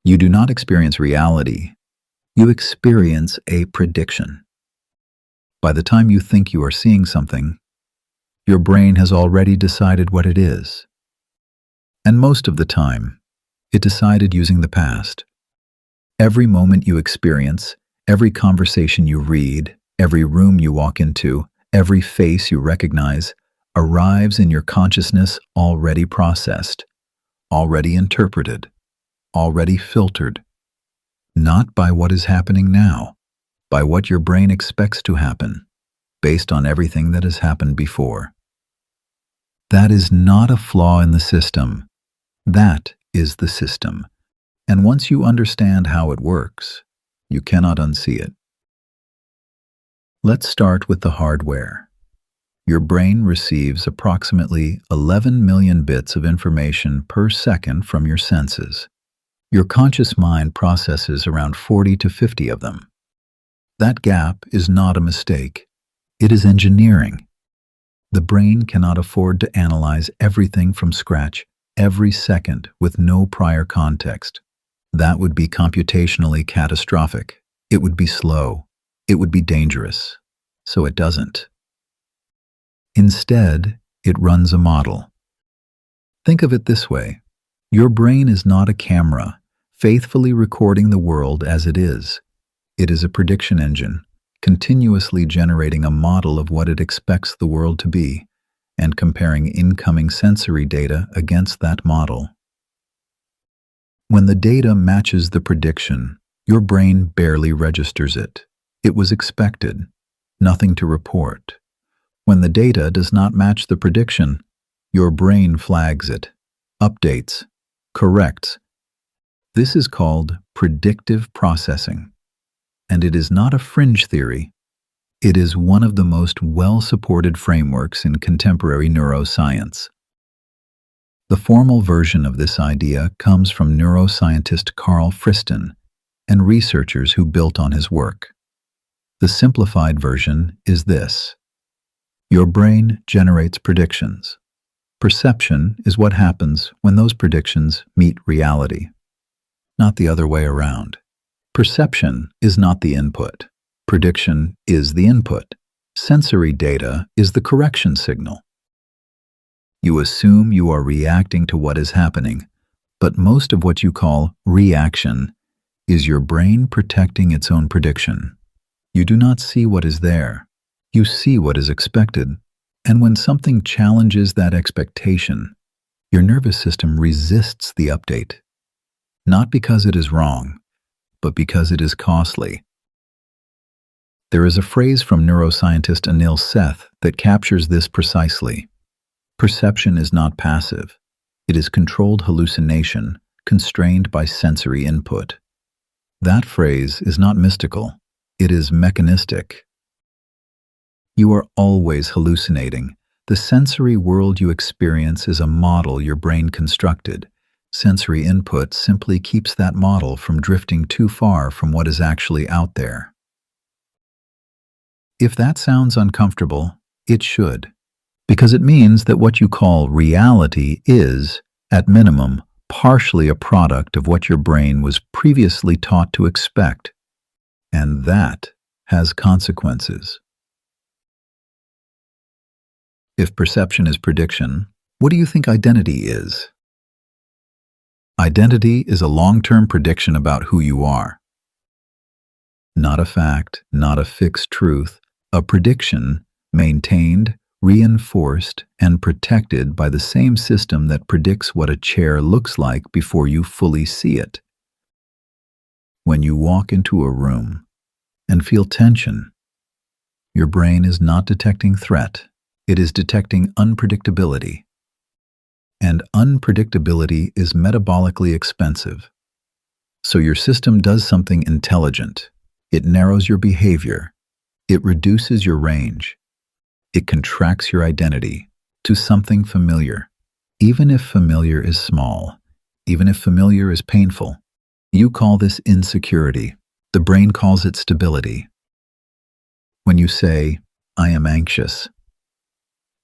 You do not experience reality. You experience a prediction. By the time you think you are seeing something, your brain has already decided what it is. And most of the time, it decided using the past. Every moment you experience, every conversation you read, every room you walk into, every face you recognize, arrives in your consciousness already processed, already interpreted, already filtered. Not by what is happening now, by what your brain expects to happen, based on everything that has happened before. That is not a flaw in the system. That is the system. And once you understand how it works, you cannot unsee it. Let's start with the hardware. Your brain receives approximately 11 million bits of information per second from your senses. Your conscious mind processes around 40 to 50 of them. That gap is not a mistake. It is engineering. The brain cannot afford to analyze everything from scratch every second with no prior context. That would be computationally catastrophic. It would be slow. It would be dangerous. So it doesn't. Instead, it runs a model. Think of it this way. Your brain is not a camera, faithfully recording the world as it is. It is a prediction engine, continuously generating a model of what it expects the world to be, and comparing incoming sensory data against that model. When the data matches the prediction, your brain barely registers it. It was expected, nothing to report. When the data does not match the prediction, your brain flags it, updates, corrects. This is called predictive processing. And it is not a fringe theory. It is one of the most well-supported frameworks in contemporary neuroscience. The formal version of this idea comes from neuroscientist Carl Friston and researchers who built on his work. The simplified version is this. Your brain generates predictions. Perception is what happens when those predictions meet reality, not the other way around. Perception is not the input. Prediction is the input. Sensory data is the correction signal. You assume you are reacting to what is happening, but most of what you call reaction is your brain protecting its own prediction. You do not see what is there. You see what is expected. And when something challenges that expectation, your nervous system resists the update. Not because it is wrong, but because it is costly. There is a phrase from neuroscientist Anil Seth that captures this precisely. Perception is not passive. It is controlled hallucination, constrained by sensory input. That phrase is not mystical. It is mechanistic. You are always hallucinating. The sensory world you experience is a model your brain constructed. Sensory input simply keeps that model from drifting too far from what is actually out there. If that sounds uncomfortable, it should, because it means that what you call reality is, at minimum, partially a product of what your brain was previously taught to expect. And that has consequences. If perception is prediction, what do you think identity is? Identity is a long-term prediction about who you are. Not a fact, not a fixed truth, a prediction maintained, reinforced, and protected by the same system that predicts what a chair looks like before you fully see it. When you walk into a room and feel tension, your brain is not detecting threat. It is detecting unpredictability. And unpredictability is metabolically expensive. So your system does something intelligent. It narrows your behavior. It reduces your range. It contracts your identity to something familiar. Even if familiar is small, even if familiar is painful, you call this insecurity. The brain calls it stability. When you say, "I am anxious,"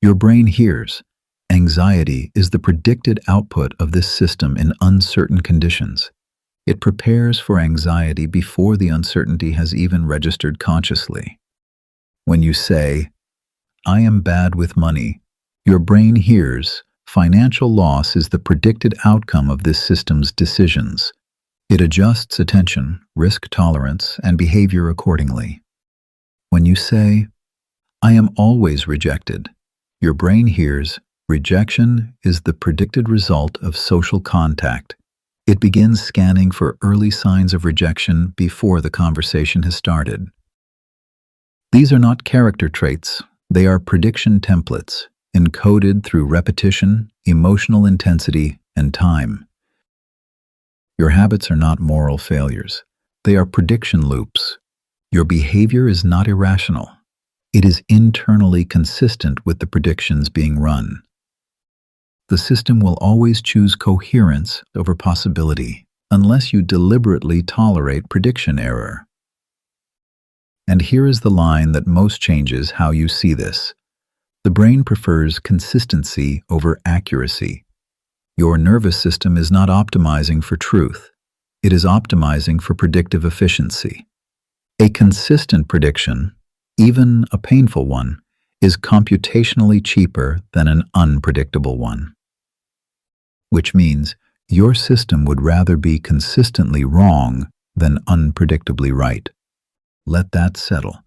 your brain hears, anxiety is the predicted output of this system in uncertain conditions. It prepares for anxiety before the uncertainty has even registered consciously. When you say, "I am bad with money," your brain hears, "Financial loss is the predicted outcome of this system's decisions." It adjusts attention, risk tolerance, and behavior accordingly. When you say, "I am always rejected," your brain hears, "Rejection is the predicted result of social contact." It begins scanning for early signs of rejection before the conversation has started. These are not character traits, they are prediction templates, encoded through repetition, emotional intensity, and time. Your habits are not moral failures. They are prediction loops. Your behavior is not irrational. It is internally consistent with the predictions being run. The system will always choose coherence over possibility, unless you deliberately tolerate prediction error. And here is the line that most changes how you see this. The brain prefers consistency over accuracy. Your nervous system is not optimizing for truth. It is optimizing for predictive efficiency. A consistent prediction, even a painful one, is computationally cheaper than an unpredictable one. Which means your system would rather be consistently wrong than unpredictably right. Let that settle.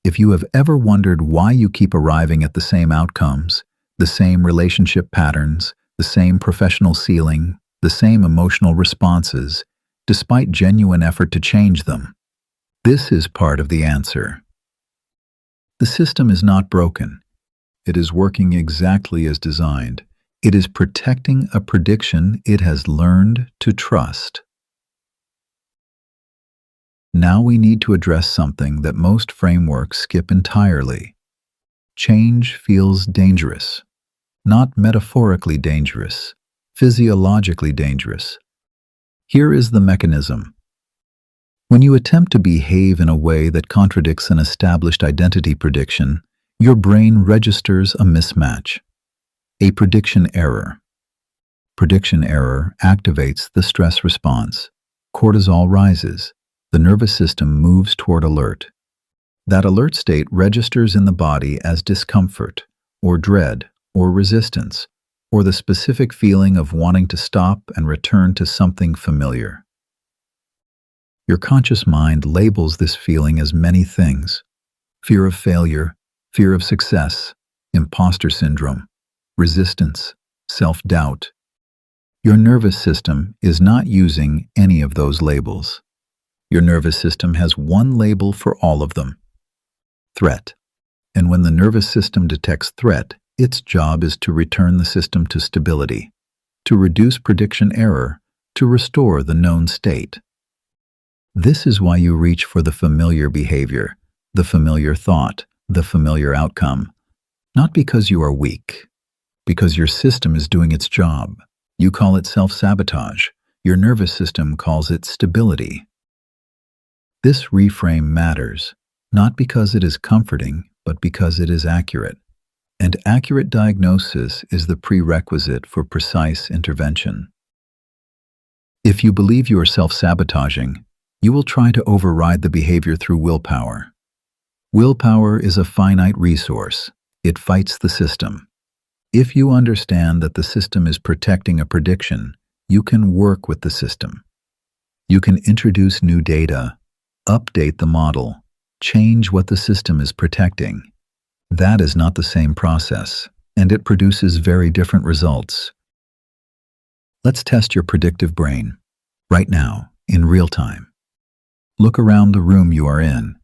If you have ever wondered why you keep arriving at the same outcomes, the same relationship patterns, the same professional ceiling, the same emotional responses, despite genuine effort to change them, this is part of the answer. The system is not broken. It is working exactly as designed. It is protecting a prediction it has learned to trust. Now we need to address something that most frameworks skip entirely. Change feels dangerous. Not metaphorically dangerous, physiologically dangerous. Here is the mechanism. When you attempt to behave in a way that contradicts an established identity prediction, your brain registers a mismatch, a prediction error. Prediction error activates the stress response. Cortisol rises. The nervous system moves toward alert. That alert state registers in the body as discomfort, or dread, or resistance, or the specific feeling of wanting to stop and return to something familiar. Your conscious mind labels this feeling as many things: fear of failure, fear of success, imposter syndrome, resistance, self-doubt. Your nervous system is not using any of those labels. Your nervous system has one label for all of them: threat. And when the nervous system detects threat, its job is to return the system to stability, to reduce prediction error, to restore the known state. This is why you reach for the familiar behavior, the familiar thought, the familiar outcome. Not because you are weak, because your system is doing its job. You call it self-sabotage. Your nervous system calls it stability. This reframe matters, not because it is comforting, but because it is accurate. And accurate diagnosis is the prerequisite for precise intervention. If you believe you are self-sabotaging, you will try to override the behavior through willpower. Willpower is a finite resource. It fights the system. If you understand that the system is protecting a prediction, you can work with the system. You can introduce new data, update the model, change what the system is protecting. That is not the same process, and it produces very different results. Let's test your predictive brain, right now, in real time. Look around the room you are in.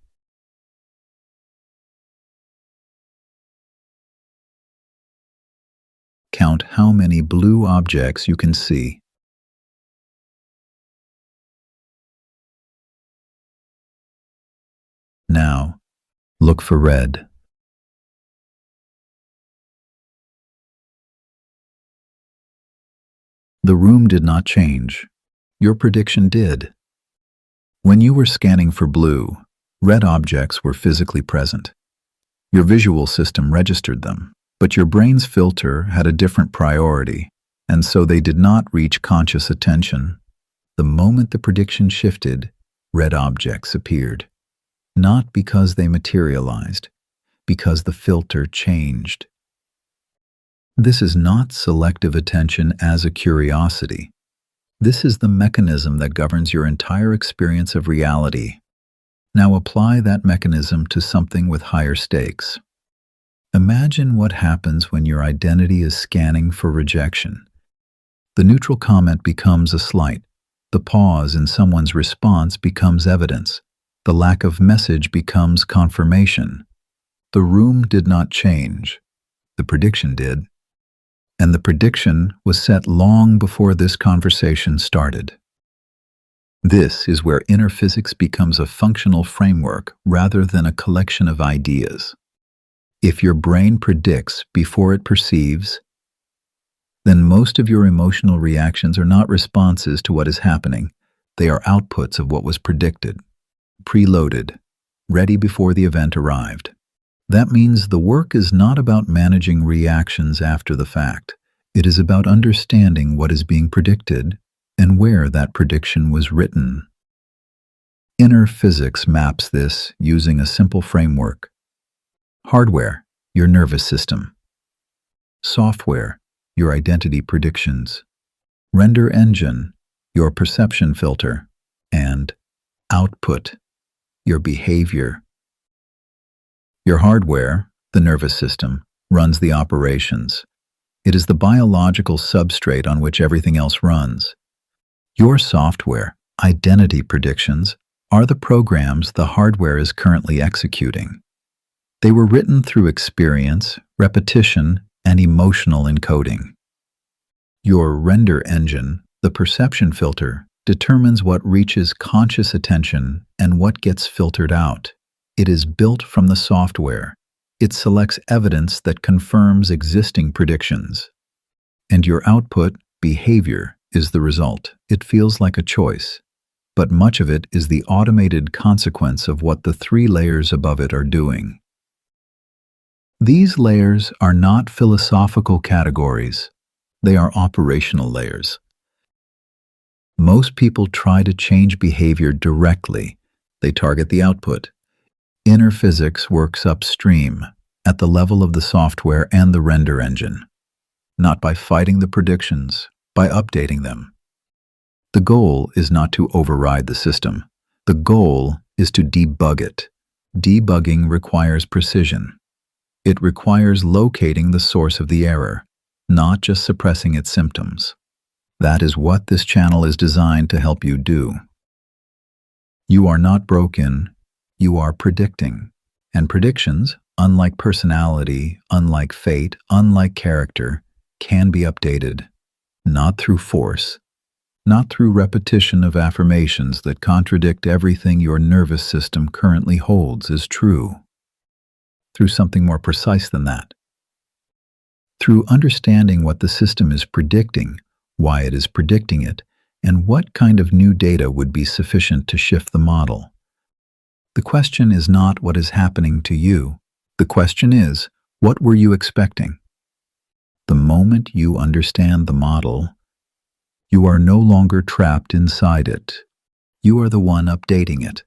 Count how many blue objects you can see. Now, look for red. The room did not change. Your prediction did. When you were scanning for blue, red objects were physically present. Your visual system registered them, but your brain's filter had a different priority. and so they did not reach conscious attention. The moment the prediction shifted, red objects appeared. Not because they materialized, because the filter changed. This is not selective attention as a curiosity. This is the mechanism that governs your entire experience of reality. Now apply that mechanism to something with higher stakes. Imagine what happens when your identity is scanning for rejection. The neutral comment becomes a slight. The pause in someone's response becomes evidence. The lack of message becomes confirmation. The room did not change. The prediction did. And the prediction was set long before this conversation started. This is where inner physics becomes a functional framework rather than a collection of ideas. If your brain predicts before it perceives, then most of your emotional reactions are not responses to what is happening. They are outputs of what was predicted, preloaded, ready before the event arrived. That means the work is not about managing reactions after the fact. It is about understanding what is being predicted and where that prediction was written. Inner physics maps this using a simple framework. Hardware, your nervous system. Software, your identity predictions. Render engine, your perception filter. And output, your behavior. Your hardware, the nervous system, runs the operations. It is the biological substrate on which everything else runs. Your software, identity predictions, are the programs the hardware is currently executing. They were written through experience, repetition, and emotional encoding. Your render engine, the perception filter, determines what reaches conscious attention and what gets filtered out. It is built from the software. It selects evidence that confirms existing predictions. And your output, behavior, is the result. It feels like a choice, but much of it is the automated consequence of what the 3 layers above it are doing. These layers are not philosophical categories. They are operational layers. Most people try to change behavior directly. They target the output. Inner physics works upstream, at the level of the software and the render engine. Not by fighting the predictions, by updating them. The goal is not to override the system. The goal is to debug it. Debugging requires precision. It requires locating the source of the error, not just suppressing its symptoms. That is what this channel is designed to help you do. You are not broken, you are predicting. And predictions, unlike personality, unlike fate, unlike character, can be updated. Not through force, not through repetition of affirmations that contradict everything your nervous system currently holds as true. Through something more precise than that. Through understanding what the system is predicting, why it is predicting it, and what kind of new data would be sufficient to shift the model. The question is not what is happening to you. The question is, what were you expecting? The moment you understand the model, you are no longer trapped inside it. You are the one updating it.